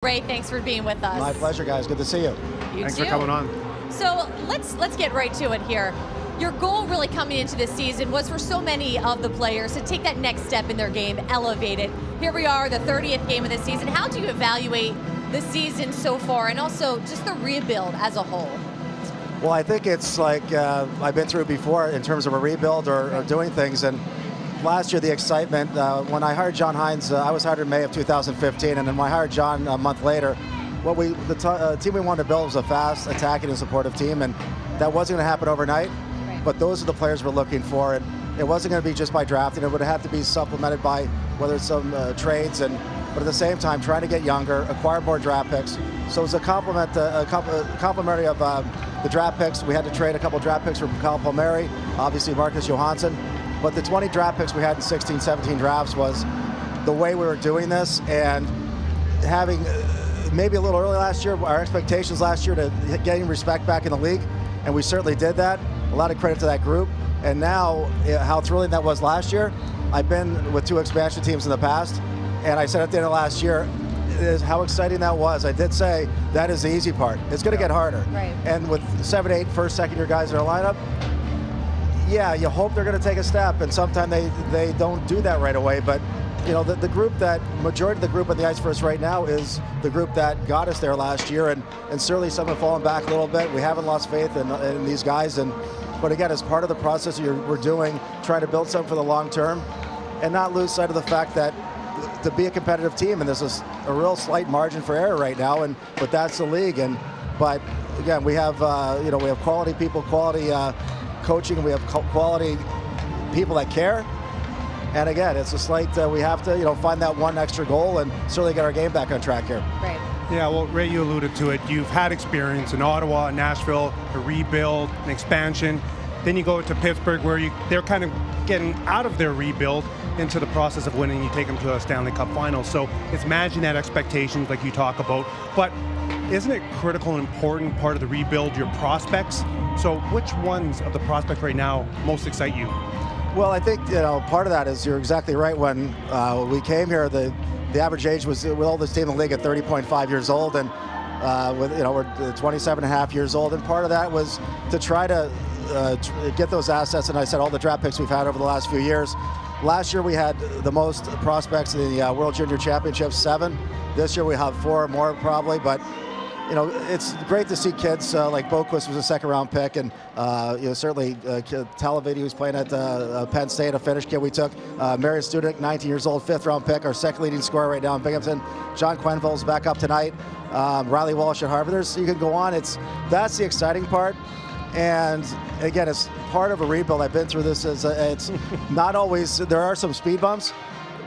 Ray, thanks for being with us. My pleasure, guys. Good to see you. Thanks for coming on. So let's get right to it here. Your goal really coming into this season was for so many of the players to take that next step in their game, elevate it. Here we are, the 30th game of the season. How do you evaluate the season so far and also just the rebuild as a whole? Well, I think it's like I've been through before in terms of a rebuild or doing things. And last year, the excitement, when I hired John Hines, I was hired in May of 2015, and then when I hired John a month later, the team we wanted to build was a fast, attacking, and supportive team, and that wasn't going to happen overnight. Right. But those are the players we're looking for, and it wasn't going to be just by drafting. It would have to be supplemented by whether it's some trades, but at the same time, trying to get younger, acquire more draft picks. So it's a complementary of the draft picks. We had to trade a couple draft picks for Kyle Palmieri, obviously Marcus Johansson. But the 20 draft picks we had in 16, 17 drafts was the way we were doing this, and having maybe a little early last year, our expectations last year to getting respect back in the league, and we certainly did that. A lot of credit to that group. And now, how thrilling that was last year. I've been with 2 expansion teams in the past, and I said at the end of last year, is how exciting that was. I did say that is the easy part. It's going to get harder. Right. And with 7, 8 first, second-year guys in our lineup, yeah, you hope they're going to take a step, and sometimes they don't do that right away. But you know, the group majority of the group on the ice for us right now is the group that got us there last year, and certainly some have fallen back a little bit. We haven't lost faith in these guys, but again, as part of the process we're doing, trying to build something for the long term, and not lose sight of the fact that to be a competitive team, and there's a real slight margin for error right now, but that's the league. But again, we have we have quality people, quality coaching, and we have quality people that care. And again, it's a slight we have to find that one extra goal and certainly get our game back on track here. Right. Yeah, well, Ray, you alluded to it. You've had experience in Ottawa, Nashville, a rebuild, an expansion. Then you go to Pittsburgh, where they're kind of getting out of their rebuild into the process of winning. You take them to a Stanley Cup final. So it's managing that expectations like you talk about. But isn't it critical and important part of the rebuild, your prospects? So which ones of the prospects right now most excite you? Well, I think part of that is you're exactly right. When we came here, the average age was with all this team in the league at 30.5 years old, and we're 27 and a half years old, and part of that was to try to get those assets. And I said all the draft picks we've had over the last few years. Last year we had the most prospects in the World Junior Championships, 7. This year we have 4 more probably, but it's great to see kids like Boquist was a second-round pick, and certainly Talavidi, who's playing at Penn State, a Finnish kid we took. Marius Studek, 19 years old, 5th-round pick, our second leading scorer right now in Binghamton. John Quenneville's back up tonight. Riley Walsh at Harvard. You can go on. That's the exciting part. And again, it's part of a rebuild. I've been through this. It's not always. There are some speed bumps,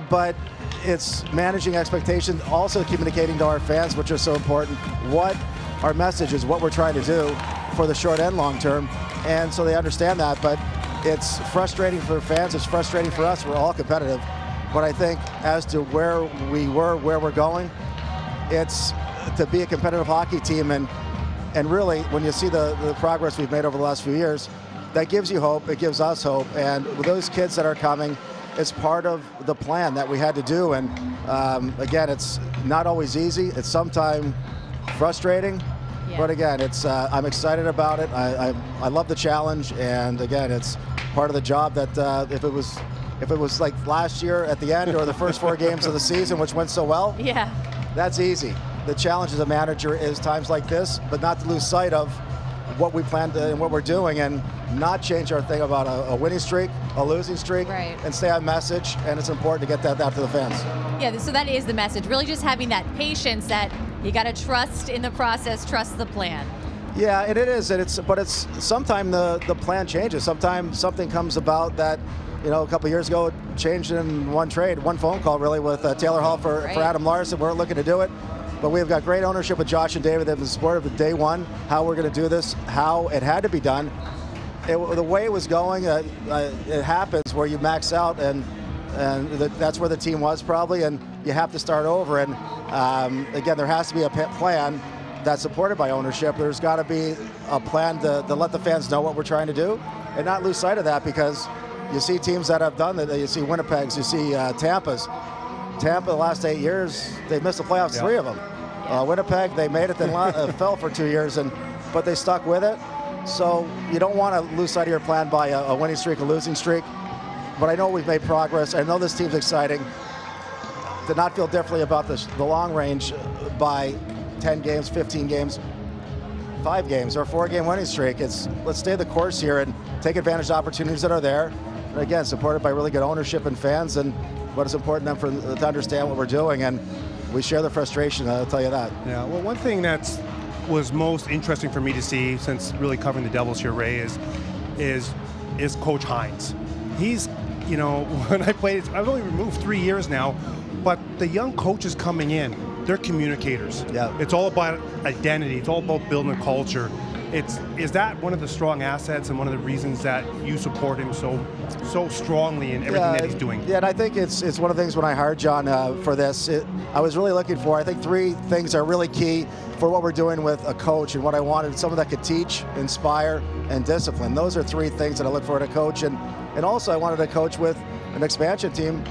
but it's managing expectations, also communicating to our fans, which are so important, what our message is, what we're trying to do for the short and long term, and so they understand that. But it's frustrating for fans, it's frustrating for us. We're all competitive, but I think as to where we were, where we're going, it's to be a competitive hockey team, and really when you see the progress we've made over the last few years, that gives you hope, it gives us hope, and with those kids that are coming, it's part of the plan that we had to do. And again, it's not always easy. It's sometimes frustrating, but again, it's I'm excited about it. I love the challenge, and again, it's part of the job that if it was like last year at the end or the first 4 games of the season, which went so well, that's easy. The challenge as a manager is times like this, but not to lose sight of what we planned and what we're doing, and not change our thing about a winning streak, a losing streak, and stay on message. And it's important to get that out to the fans. Yeah, so that is the message. Really just having that patience that you got to trust in the process, trust the plan. Yeah, and it is. But it's sometimes the plan changes. Sometimes something comes about that, a couple years ago, it changed in one trade, one phone call really with Taylor Hall for Adam Larson. We're looking to do it. But we've got great ownership with Josh and David. They've been supportive of day one, how we're going to do this, how it had to be done. The way it was going, it happens where you max out, and that's where the team was probably, and you have to start over. And again, there has to be a plan that's supported by ownership. There's got to be a plan to let the fans know what we're trying to do, and not lose sight of that, because you see teams that have done that. You see Winnipeg's, you see Tampa's. Tampa, the last 8 years, they've missed the playoffs, 3 of them. Winnipeg, they made it, then fell for 2 years, but they stuck with it. So you don't want to lose sight of your plan by a winning streak, a losing streak. But I know we've made progress. I know this team's exciting. To not feel differently about the long range by 10 games, 15 games, 5 games, or a 4-game winning streak. Let's stay the course here and take advantage of opportunities that are there. And again, supported by really good ownership and fans, and what is important to them to understand what we're doing. And we share the frustration, I'll tell you that. Yeah, well, one thing that was most interesting for me to see since really covering the Devils here, Ray, is Coach Hines. He's, you know, when I played, I've only removed 3 years now, but the young coaches coming in, they're communicators. Yeah. It's all about identity. It's all about building a culture. Is that one of the strong assets and one of the reasons that you support him so strongly in everything that he's doing? Yeah, and I think it's one of the things when I hired John for this, I was really looking for, I think 3 things are really key for what we're doing with a coach, and what I wanted, someone that could teach, inspire, and discipline. Those are 3 things that I look for in a coach, and also I wanted a coach with an expansion team.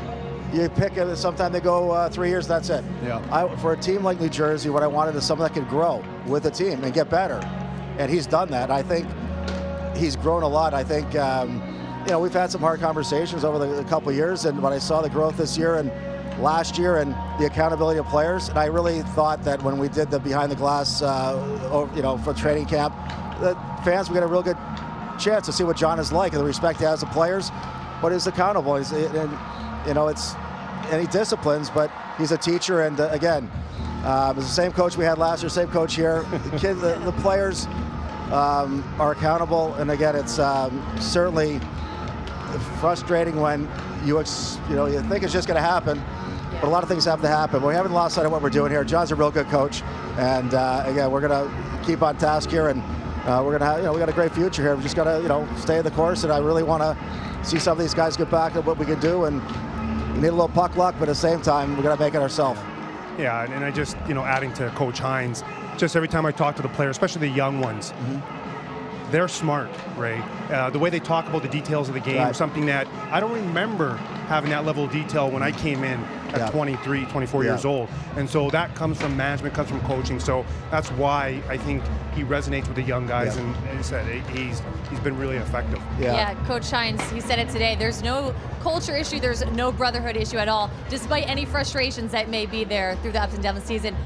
You pick it, sometimes they go 3 years, that's it. Yeah. For a team like New Jersey, what I wanted is someone that could grow with the team and get better. And he's done that. I think he's grown a lot. I think, you know, we've had some hard conversations over the couple of years, and when I saw the growth this year and last year and the accountability of players, and I really thought that when we did the behind the glass, you know, for training camp, the fans would get a real good chance to see what John is like and the respect he has to players, but he's accountable. And you know, and he disciplines, but he's a teacher. And again, it's the same coach we had last year, same coach here. The players are accountable, and again, it's certainly frustrating when you think it's just going to happen, but a lot of things have to happen. But we haven't lost sight of what we're doing here. John's a real good coach, and again, we're going to keep on task here, and we're going to have, we got a great future here. We just got to, stay the course, and I really want to see some of these guys get back to what we can do, and we need a little puck luck, but at the same time, we're going to make it ourselves. Yeah, and I just, adding to Coach Hines, just every time I talk to the players, especially the young ones, they're smart, Ray. The way they talk about the details of the game is something that I don't remember having that level of detail when I came in at 23, 24 years old. And so that comes from management, comes from coaching. So that's why I think he resonates with the young guys, and as I said, he's been really effective. Yeah, Coach Hines, he said it today. There's no culture issue, there's no brotherhood issue at all, despite any frustrations that may be there through the ups and downs of the season.